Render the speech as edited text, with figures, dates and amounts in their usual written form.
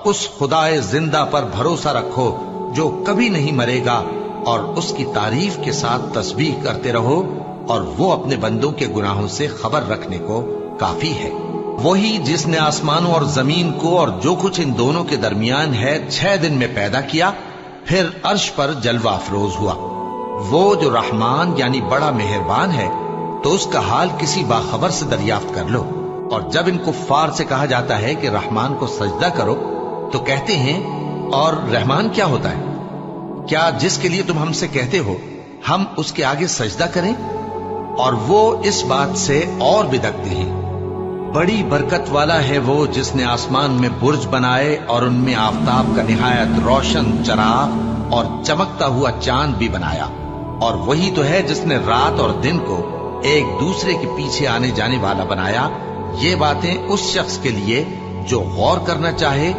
उस खुदाए जिंदा पर भरोसा रखो जो कभी नहीं मरेगा, और उसकी तारीफ के साथ तस्बीह करते रहो, और वो अपने बंदों के गुनाहों से खबर रखने को काफी है। वही जिसने आसमानों और जमीन को और जो कुछ इन दोनों के दरमियान है 6 दिन में पैदा किया, फिर अर्श पर जलवा अफरोज हुआ। वो जो रहमान यानी बड़ा मेहरबान है, तो उसका हाल किसी बाखबर से दरियाफ्त कर लो। और जब इन कुफ्फार से कहा जाता है कि रहमान को सजदा करो, तो कहते हैं और रहमान क्या होता है? क्या जिसके लिए तुम हमसे कहते हो हम उसके आगे सजदा करें? और वो इस बात से और बिदकते हैं। बड़ी बरकत वाला है वो जिसने आसमान में बुर्ज बनाए और उनमें आफताब का निहायत रोशन चराग और चमकता हुआ चांद भी बनाया। और वही तो है जिसने रात और दिन को एक दूसरे के पीछे आने जाने वाला बनाया। ये बातें उस शख्स के लिए जो गौर करना चाहे